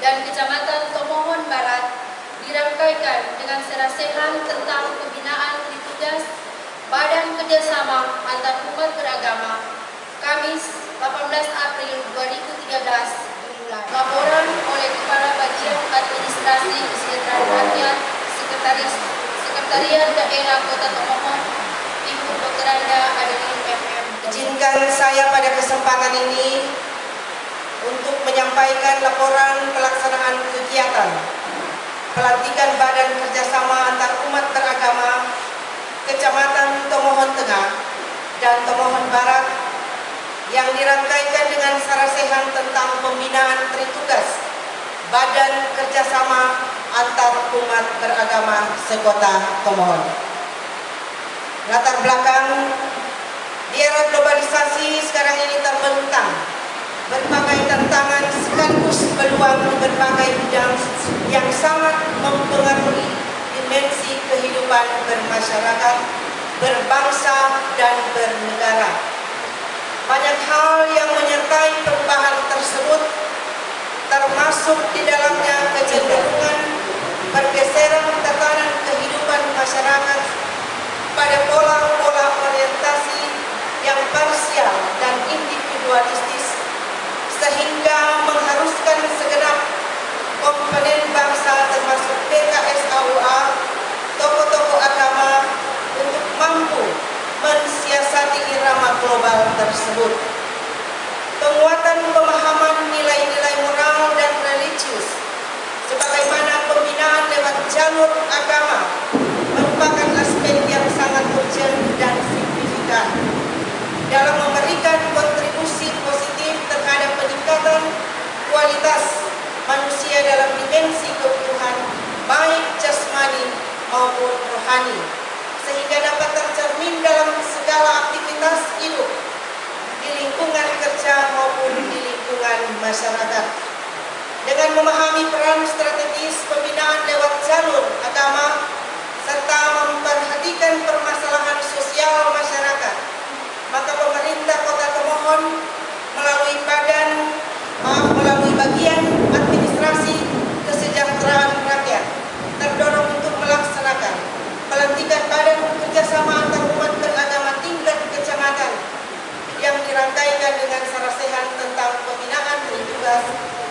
dan Kecamatan Tomohon Barat dirangkaikan dengan serasehan tentang pembinaan tugas Badan Kerjasama Antar Umat Beragama Kamis 18 April 2013 dimulai. Laporan oleh Kepala Bagian Administrasi Kesejahteraan Rakyat Sekretariat Daerah Kota Tomohon, Ibu Dr. Anda Adeline FM. Izinkan saya pada kesempatan ini untuk menyampaikan laporan pelaksanaan kegiatan pelantikan Badan Kerjasama Antar Umat Beragama Kecamatan Tomohon Tengah dan Tomohon Barat yang dirangkaikan dengan sarasehan tentang pembinaan tritugas Badan Kerjasama Antar Umat Beragama sekota Tomohon. Latar belakang di era globalisasi sekarang ini terbentang berbagai tantangan sekaligus peluang berbagai bidang yang sangat mempengaruhi dimensi kehidupan bermasyarakat, berbangsa, dan bernegara. Banyak hal yang menyertai perubahan tersebut, termasuk di dalamnya kecenderungan pergeseran tatanan kehidupan masyarakat pada pola-pola orientasi yang parsial dan individualistis, sehingga mengharuskan segenap komponen bangsa termasuk PKSAUA, tokoh-tokoh agama untuk mampu mensiasati irama global tersebut. Penguatan pemahaman nilai-nilai moral dan religius sebagaimana pembinaan lewat jalur agama merupakan aspek yang sangat urgent dan signifikan dalam memberikan kontribusi positif terhadap peningkatan kualitas manusia dalam dimensi kebutuhan baik jasmani maupun rohani, sehingga dapat tercermin dalam segala aktivitas hidup di lingkungan kerja maupun di lingkungan masyarakat. Dengan memahami peran strategis pembinaan lewat jalur agama serta memperhatikan permasalahan sosial masyarakat, maka pemerintah Kota Tomohon melalui bagian administrasi kesejahteraan rakyat terdorong untuk melaksanakan pelantikan Badan Kerjasama Antar Umat Beragama tingkat kecamatan yang dirangkaikan dengan sarasehan tentang pembinaan tugas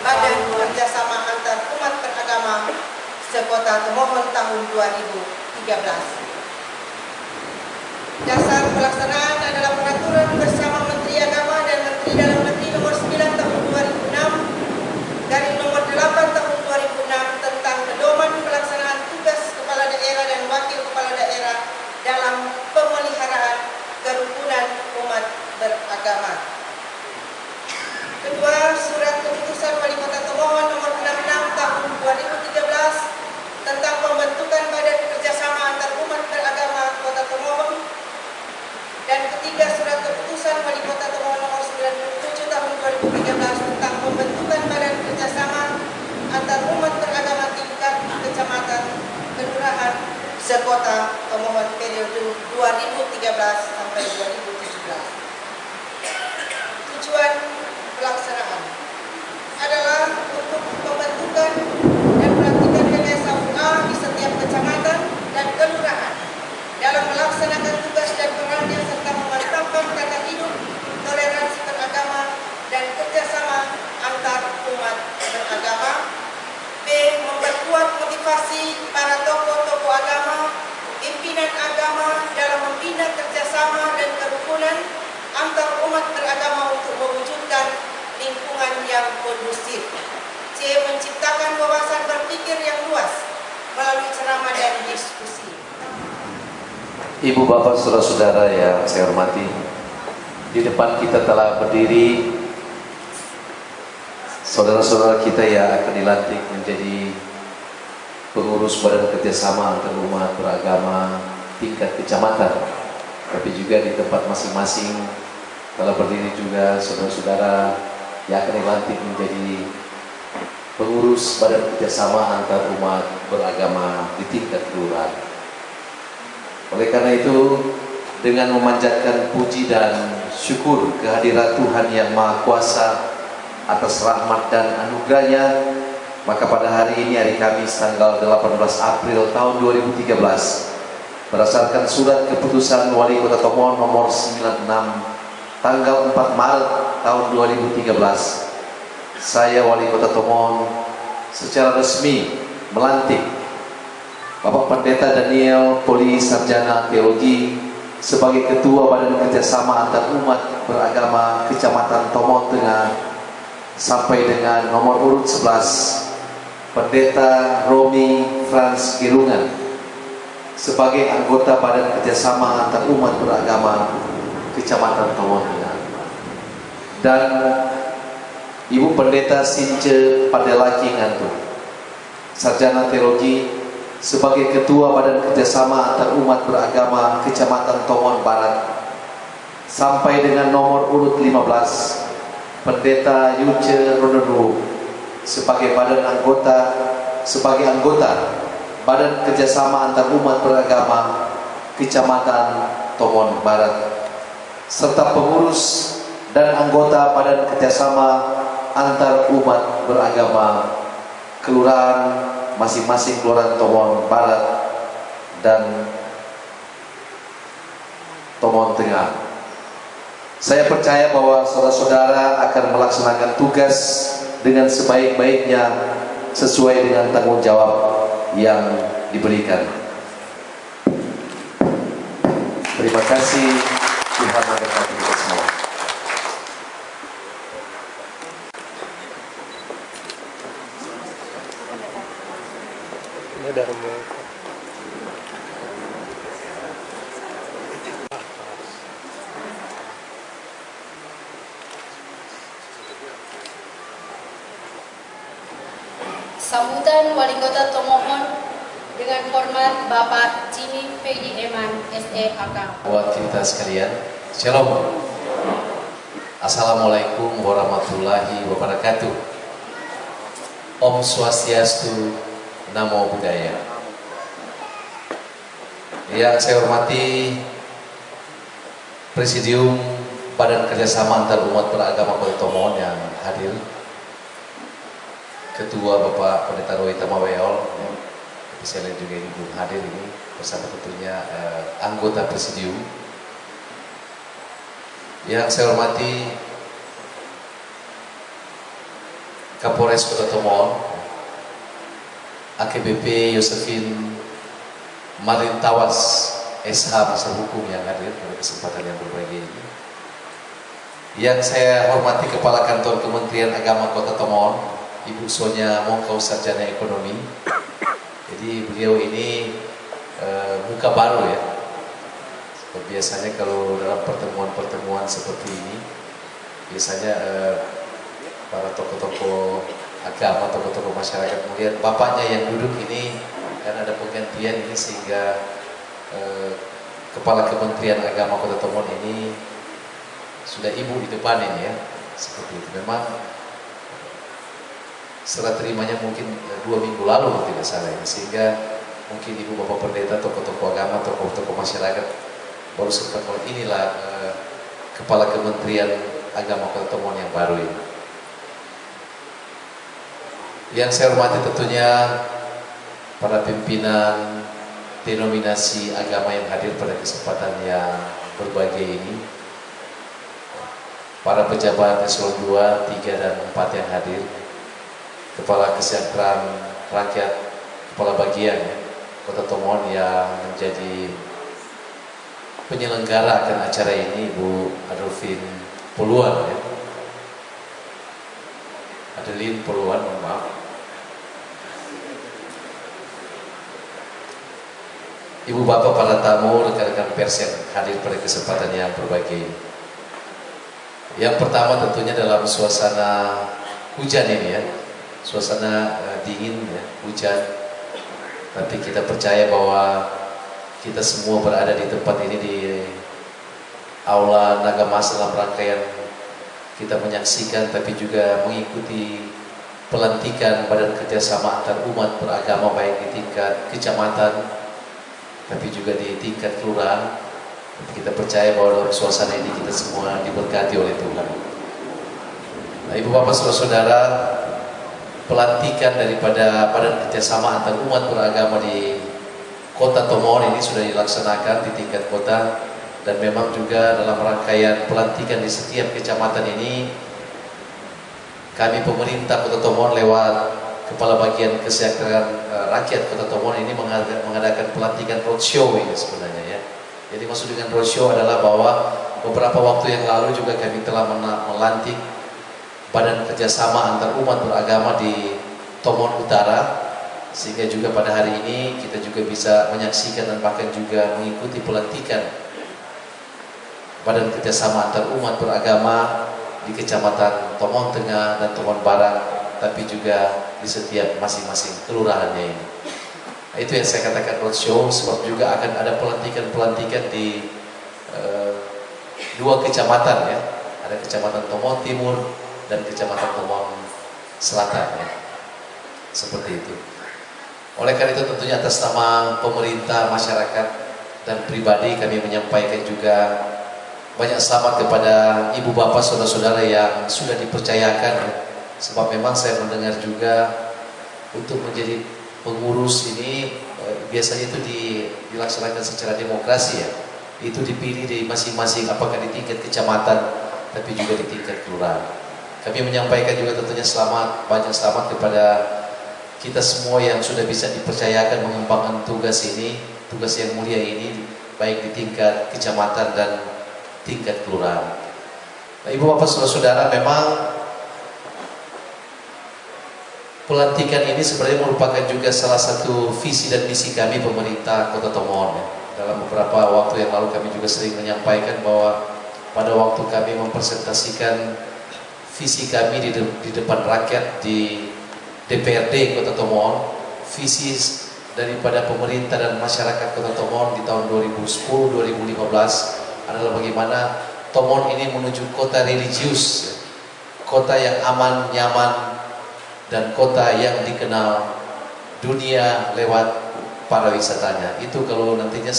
Badan Kerjasama Antar Umat Beragama sekota Tomohon tahun 2013. Dasar pelaksanaan adalah peraturan bersama Menteri Agama dan Menteri Dalam Negeri nomor 9 tahun 2006 garing nomor 8 tahun 2006 tentang pedoman pelaksanaan tugas kepala daerah dan wakil kepala daerah dalam pemeliharaan kerukunan umat beragama. Kedua, surat keputusan Wali Kota Tomohon nomor 66 tahun 2013 tentang pembentukan Badan Kerjasama Antar Umat Beragama Kota Tomohon. Dan ketiga, surat keputusan Wali Kota Tomohon nomor 97 tahun 2013 tentang pembentukan Badan Kerjasama Antar Umat Beragama tingkat kecamatan kelurahan sekota Tomohon periode 2013 sampai 2017. Tujuan pelaksanaan adalah untuk pembentukan dan pelantikan PKSAUA di setiap kecamatan dan kelurahan dalam melaksanakan tugas dan perannya serta memantapkan tata hidup, toleransi beragama, dan kerjasama antar umat beragama. B. Memperkuat motivasi para tokoh-tokoh agama, pimpinan agama dalam membina kerjasama dan kerukunan antar umat beragama untuk mewujudkan lingkungan yang kondusif. C. Menciptakan wawasan berpikir yang luas melalui ceramah dan diskusi. Ibu, bapak, saudara-saudara yang saya hormati, di depan kita telah berdiri saudara-saudara kita yang akan dilantik menjadi pengurus Badan Kerjasama Antar Umat Beragama tingkat kecamatan. Tapi juga di tempat masing-masing telah berdiri juga saudara-saudara yang akan dilantik menjadi pengurus Badan Kerjasama Antar Umat Beragama di tingkat kelurahan. Oleh karena itu, dengan memanjatkan puji dan syukur kehadirat Tuhan Yang Maha Kuasa atas rahmat dan anugerahnya, Maka pada hari ini, hari Kamis tanggal 18 April tahun 2013, berdasarkan surat keputusan Wali Kota Tomon nomor 96 tanggal 4 Maret tahun 2013, saya Wali Kota Tomon secara resmi melantik Bapak Pendeta Daniel Poli Sarjana Teologi sebagai Ketua Badan Kerjasama Antar Umat Beragama Kecamatan Tomon Tengah, sampai dengan nomor urut 11 Pendeta Romi Frans Girungan sebagai anggota Badan Kerjasama Antar Umat Beragama Kecamatan Tomon Tengah, dan Ibu Pendeta Since Padelaki Ngantuk, Sarjana Teologi, sebagai Ketua Badan Kerjasama Antar Umat Beragama Kecamatan Tomon Barat, sampai dengan nomor urut 15 Pendeta Yuce Ronodo sebagai anggota Badan Kerjasama Antar Umat Beragama Kecamatan Tomon Barat, serta pengurus dan anggota Badan Kerjasama Antar Umat Beragama kelurahan masing-masing kelurahan Tomon Barat dan Tomon Tengah. Saya percaya bahwa saudara-saudara akan melaksanakan tugas dengan sebaik-baiknya sesuai dengan tanggung jawab yang diberikan. Terima kasih. Tuhan memberkati kita semua. Sambutan Wali Kota Tomohon dengan hormat Bapak Jimmy Fedi Eman, SEAK. Buat kita sekalian, Shalom. Assalamualaikum warahmatullahi wabarakatuh. Om Swastiastu, Namo Buddhaya. Yang saya hormati Presidium Badan Kerjasama Antar Umat Beragama Kota Tomon yang hadir, Ketua Bapak Pendeta Roy Tamaweol, saya lihat juga ini belum hadir ini, bersama tentunya anggota Presidium. Yang saya hormati Kapolres Kota Tomon, AKBP Yosefin Marintawas SH Masa Hukum yang hadir pada kesempatan yang berbahagia ini. Yang saya hormati Kepala Kantor Kementerian Agama Kota Tomon, Ibu Sonya Mongkau Sarjana Ekonomi. Jadi beliau ini muka baru ya. Biasanya kalau dalam pertemuan-pertemuan seperti ini, biasanya para tokoh-tokoh agama, tokoh-tokoh masyarakat melihat bapaknya yang duduk ini, kan ada penggantian ini sehingga Kepala Kementerian Agama Kota Tomon ini sudah ibu di depan ini ya, seperti itu. Memang serah terimanya mungkin 2 minggu lalu tidak salah ya, sehingga mungkin ibu bapak pendeta, tokoh-tokoh agama, tokoh-tokoh masyarakat baru sempat inilah Kepala Kementerian Agama Kota Tomon yang baru ini. Yang saya hormati tentunya para pimpinan denominasi agama yang hadir pada kesempatan yang berbahagia ini, para pejabat eselon 2, 3, dan 4 yang hadir, Kepala Kesejahteraan Rakyat, Kepala Bagian ya, Kota Tomon yang menjadi penyelenggara akan acara ini, Bu Adolfin Poluan ya. Adeline Poluan, mohon maaf. Ibu bapak para tamu, rekan-rekan pers yang hadir pada kesempatan yang berbahagia ini. Yang pertama tentunya dalam suasana hujan ini ya, suasana dingin ya, hujan, tapi kita percaya bahwa kita semua berada di tempat ini di Aula Nagamas dalam rangkaian kita menyaksikan tapi juga mengikuti pelantikan Badan Kerjasama Antar Umat Beragama baik di tingkat kecamatan tapi juga di tingkat kelurahan. Kita percaya bahwa dalam suasana ini kita semua diberkati oleh Tuhan. Nah, Ibu Bapak Saudara-saudara, pelantikan daripada Badan Kerjasama Antar Umat Beragama di Kota Tomohon ini sudah dilaksanakan di tingkat kota, dan memang juga dalam rangkaian pelantikan di setiap kecamatan ini kami pemerintah Kota Tomohon lewat Kepala Bagian Kesejahteraan Rakyat Kota Tomohon ini mengadakan pelantikan roadshow ini sebenarnya ya. Jadi maksud dengan roadshow adalah bahwa beberapa waktu yang lalu juga kami telah melantik Badan Kerjasama Antar Umat Beragama di Tomohon Utara, sehingga juga pada hari ini kita juga bisa menyaksikan dan bahkan juga mengikuti pelantikan Badan Kerjasama Antar Umat Beragama di Kecamatan Tomohon Tengah dan Tomohon Barat, tapi juga di setiap masing-masing kelurahannya ini. Nah, itu yang saya katakan roadshow, sebab juga akan ada pelantikan-pelantikan di dua kecamatan ya, ada Kecamatan Tomohon Timur dan Kecamatan Tomohon Selatan ya. Seperti itu. Oleh karena itu tentunya atas nama pemerintah, masyarakat, dan pribadi kami menyampaikan juga banyak selamat kepada ibu bapak saudara-saudara yang sudah dipercayakan ya. Sebab memang saya mendengar juga untuk menjadi pengurus ini biasanya itu dilaksanakan secara demokrasi ya. Itu dipilih di masing-masing, apakah di tingkat kecamatan tapi juga di tingkat kelurahan. Kami menyampaikan juga tentunya selamat, banyak selamat kepada kita semua yang sudah bisa dipercayakan mengembangkan tugas ini, tugas yang mulia ini, baik di tingkat kecamatan dan tingkat kelurahan. Nah, ibu bapak saudara-saudara, memang pelantikan ini sebenarnya merupakan juga salah satu visi dan misi kami pemerintah Kota Tomohon ya. Dalam beberapa waktu yang lalu kami juga sering menyampaikan bahwa pada waktu kami mempresentasikan visi kami di depan rakyat di DPRD Kota Tomohon, visi daripada pemerintah dan masyarakat Kota Tomohon di tahun 2010-2015 adalah bagaimana Tomohon ini menuju kota religius, kota yang aman, nyaman, dan kota yang dikenal dunia lewat para wisatanya. Itu kalau nantinya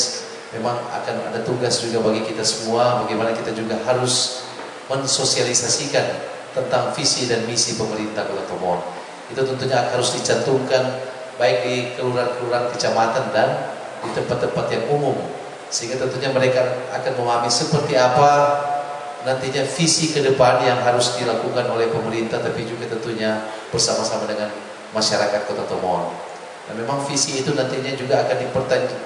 memang akan ada tugas juga bagi kita semua, bagaimana kita juga harus mensosialisasikan tentang visi dan misi pemerintah Kota Tomohon. Itu tentunya harus dicantumkan baik di kelurahan-kelurahan kecamatan dan di tempat-tempat yang umum, sehingga tentunya mereka akan memahami seperti apa nantinya visi ke depan yang harus dilakukan oleh pemerintah, tapi juga tentunya bersama-sama dengan masyarakat Kota Tomohon. Dan memang visi itu nantinya juga akan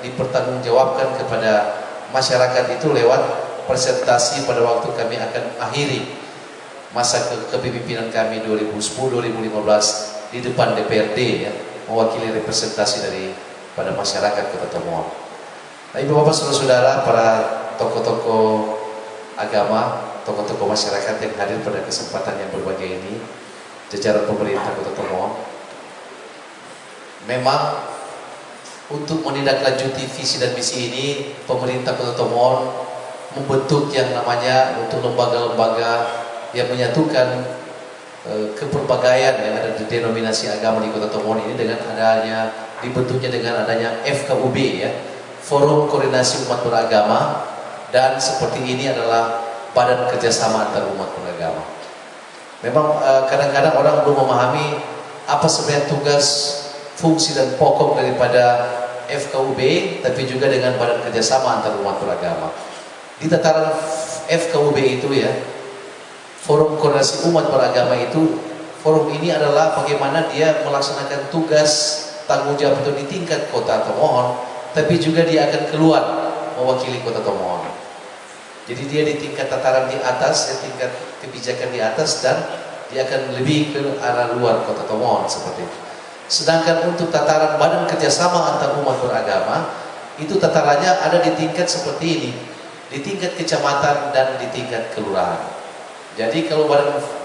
dipertanggungjawabkan kepada masyarakat itu lewat presentasi pada waktu kami akan akhiri masa kepemimpinan kami 2010-2015 di depan DPRD ya, mewakili representasi dari pada masyarakat Kota Tomohon. Nah, ibu bapak saudara-saudara, para tokoh-tokoh agama, tokoh-tokoh masyarakat yang hadir pada kesempatan yang berbahagia ini, jajaran pemerintah Kota Tomohon, memang untuk menindaklanjuti visi dan misi ini, pemerintah Kota Tomohon membentuk yang namanya untuk lembaga-lembaga yang menyatukan keperbagaian yang ada di denominasi agama di Kota Tomohon ini, dengan adanya dibentuknya dengan adanya FKUB ya, Forum Koordinasi Umat Beragama, dan seperti ini adalah Badan Kerjasama Antar Umat Beragama. Memang kadang-kadang orang belum memahami apa sebenarnya tugas, fungsi dan pokok daripada FKUB, tapi juga dengan Badan Kerjasama Antar Umat Beragama. Di tataran FKUB itu ya, Forum Koordinasi Umat Beragama itu, forum ini adalah bagaimana dia melaksanakan tugas tanggung jawab itu di tingkat Kota Tomohon, tapi juga dia akan keluar mewakili Kota Tomohon. Jadi dia di tingkat tataran di atas, ya, tingkat kebijakan di atas, dan dia akan lebih ke arah luar Kota Tomohon seperti itu. Sedangkan untuk tataran Badan Kerjasama Antar Umat Beragama, itu tatarannya ada di tingkat seperti ini, di tingkat kecamatan dan di tingkat kelurahan. Jadi kalau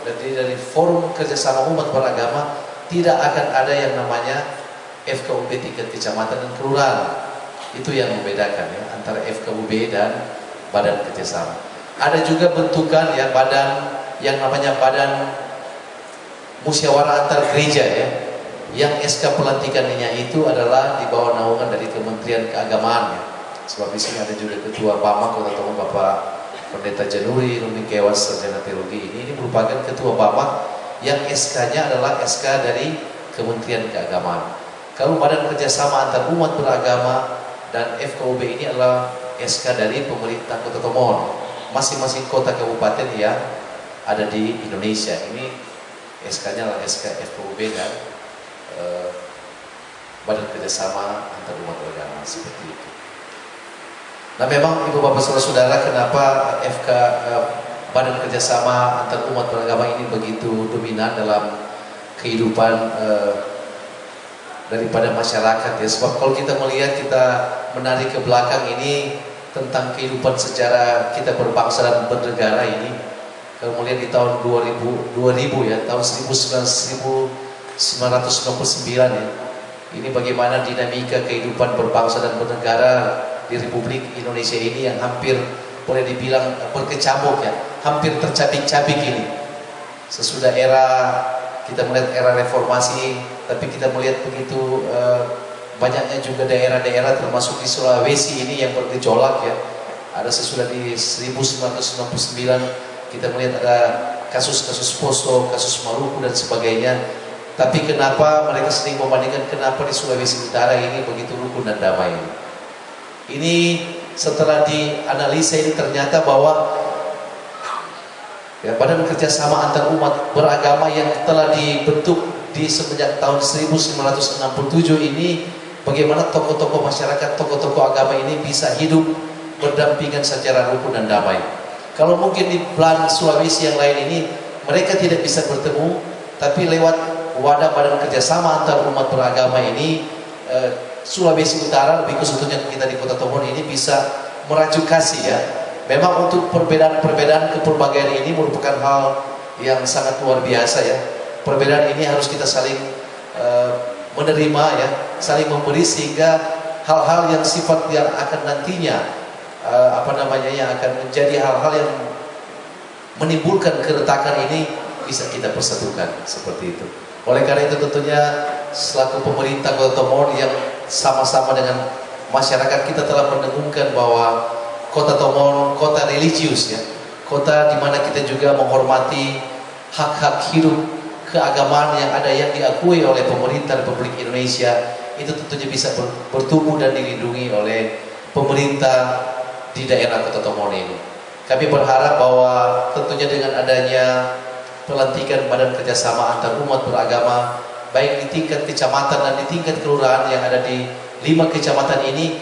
dari Forum Kerjasama Umat Beragama tidak akan ada yang namanya FKUB tingkat kecamatan dan kelurahan. Itu yang membedakan ya, antara FKUB dan Badan Kerjasama. Ada juga bentukan ya, badan yang namanya Badan Musyawarah Antar Gereja ya, yang SK pelantikannya itu adalah di bawah naungan dari Kementerian Keagamaan ya. Sebab di sini ada juga Ketua BAMA Kota Tomohon, Bapak Pendeta Januri Rumi Kewas, Sarjana Teologi. Ini merupakan Ketua BAMA yang SK-nya adalah SK dari Kementerian Keagamaan. Kalau Badan Kerjasama Antar Umat Beragama dan FKUB ini adalah SK dari pemerintah Kota Tomohon, masing-masing kota kabupaten yang ada di Indonesia. Ini SK-nya adalah SK FKUB dan Badan Kerjasama Antar Umat Beragama, seperti itu. Nah, memang Ibu Bapak Saudara-saudara, kenapa Badan Kerjasama Antar Umat Beragama ini begitu dominan dalam kehidupan daripada masyarakat ya? Sebab kalau kita melihat, kita menarik ke belakang ini tentang kehidupan sejarah kita berbangsa dan bernegara ini, kalau melihat di tahun 2000 ya, tahun 1999 ya, ini bagaimana dinamika kehidupan berbangsa dan bernegara di Republik Indonesia ini yang hampir boleh dibilang berkecamuk ya, hampir tercabik-cabik ini. Sesudah kita melihat era reformasi, tapi kita melihat begitu banyaknya juga daerah-daerah termasuk di Sulawesi ini yang bergejolak ya. Ada sesudah di 1999 kita melihat ada kasus-kasus Poso, kasus Maluku dan sebagainya. Tapi kenapa mereka sering membandingkan kenapa di Sulawesi Utara ini begitu rukun dan damai? Ini setelah dianalisa ini ternyata bahwa ya, Badan Kerjasama Antar Umat Beragama yang telah dibentuk di semenjak tahun 1967 ini, bagaimana tokoh-tokoh masyarakat, tokoh-tokoh agama ini bisa hidup berdampingan secara rukun dan damai. Kalau mungkin di belahan Sulawesi yang lain ini mereka tidak bisa bertemu, tapi lewat wadah Badan Kerjasama Antar Umat Beragama ini, Sulawesi Utara, lebih khususnya kita di Kota Tomohon ini bisa merajuk kasih ya. Memang untuk perbedaan-perbedaan kepelbagaian ini merupakan hal yang sangat luar biasa ya. Perbedaan ini harus kita saling menerima ya, saling memberi, sehingga hal-hal yang sifat yang akan nantinya yang akan menjadi hal-hal yang menimbulkan keretakan ini bisa kita persatukan seperti itu. Oleh karena itu tentunya selaku pemerintah Kota Tomohon yang sama-sama dengan masyarakat, kita telah mendengungkan bahwa Kota Tomohon kota religius ya, kota di mana kita juga menghormati hak-hak hidup keagamaan yang ada, yang diakui oleh pemerintah Republik Indonesia. Itu tentunya bisa bertumbuh dan dilindungi oleh pemerintah di daerah Kota Tomohon ini. Kami berharap bahwa tentunya dengan adanya pelantikan Badan Kerjasama Antar Umat Beragama, baik di tingkat kecamatan dan di tingkat kelurahan yang ada di 5 kecamatan ini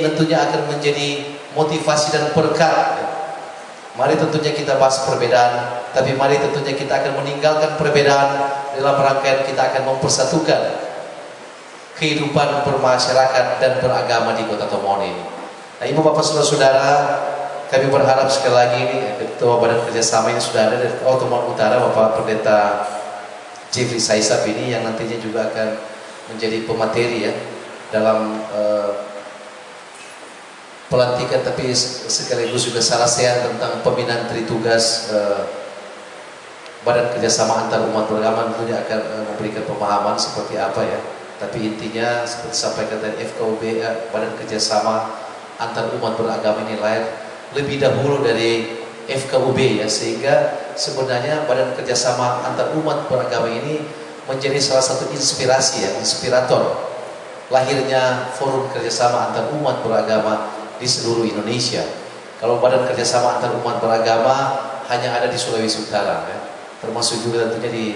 tentunya akan menjadi motivasi dan berkat. Mari tentunya kita bahas perbedaan, tapi mari tentunya kita akan meninggalkan perbedaan dalam rangkaian kita akan mempersatukan kehidupan bermasyarakat dan beragama di Kota Tomohon ini. Nah, Ibu Bapak Saudara-saudara, kami berharap sekali lagi ini Ketua Badan Kerjasama ini sudah ada dari Tomohon Utara, Bapak Pendeta Jeffrey Saisap ini, yang nantinya juga akan menjadi pemateri ya dalam pelantikan, tapi sekaligus juga sarasehan tentang pembinaan tritugas Badan Kerjasama Antar Umat Beragama. Tentunya akan memberikan pemahaman seperti apa ya. Tapi intinya seperti sampaikan dari FKUB, Badan Kerjasama Antar Umat Beragama ini lahir lebih dahulu dari FKUB ya, sehingga sebenarnya Badan Kerjasama Antar Umat Beragama ini menjadi salah satu inspirasi ya, inspirator lahirnya Forum Kerjasama Antar Umat Beragama di seluruh Indonesia. Kalau Badan Kerjasama Antar Umat Beragama hanya ada di Sulawesi Utara ya, termasuk juga tentunya di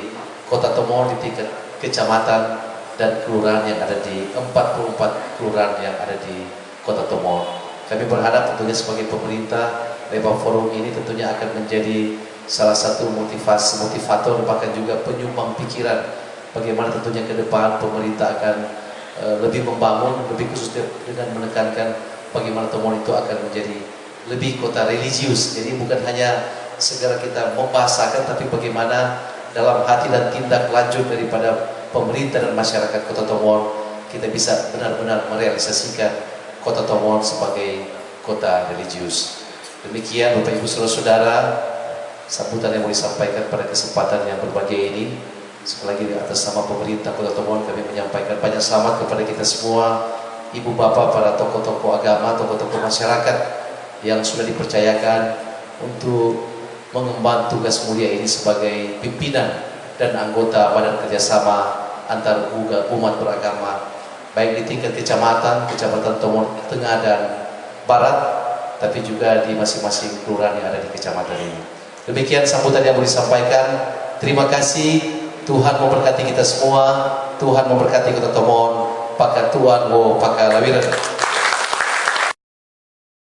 Kota Tomohon di tingkat kecamatan dan kelurahan yang ada di 44 kelurahan yang ada di Kota Tomohon. Kami berharap tentunya sebagai pemerintah, lewat forum ini tentunya akan menjadi salah satu motivator, bahkan juga penyumbang pikiran bagaimana tentunya ke depan pemerintah akan lebih membangun, lebih khususnya dengan menekankan bagaimana Tomohon itu akan menjadi lebih kota religius. Jadi bukan hanya segera kita membahasakan, tapi bagaimana dalam hati dan tindak lanjut daripada pemerintah dan masyarakat Kota Tomohon kita bisa benar-benar merealisasikan Kota Tomohon sebagai kota religius. Demikian Bapak Ibu Saudara-saudara, sambutan yang mau disampaikan pada kesempatan yang berbahagia ini. Sekali lagi atas nama pemerintah Kota Tomohon kami menyampaikan banyak selamat kepada kita semua, Ibu Bapak, para tokoh-tokoh agama, tokoh-tokoh masyarakat yang sudah dipercayakan untuk mengemban tugas mulia ini sebagai pimpinan dan anggota Badan Kerjasama Antar Umat Beragama, baik di tingkat kecamatan, Kecamatan Tomon Tengah dan Barat, tapi juga di masing-masing kelurahan yang ada di kecamatan ini. Demikian sambutan yang boleh disampaikan. Terima kasih. Tuhan memberkati kita semua. Tuhan memberkati Kota Tomon. Pakai Tuhan, pakai lawiran.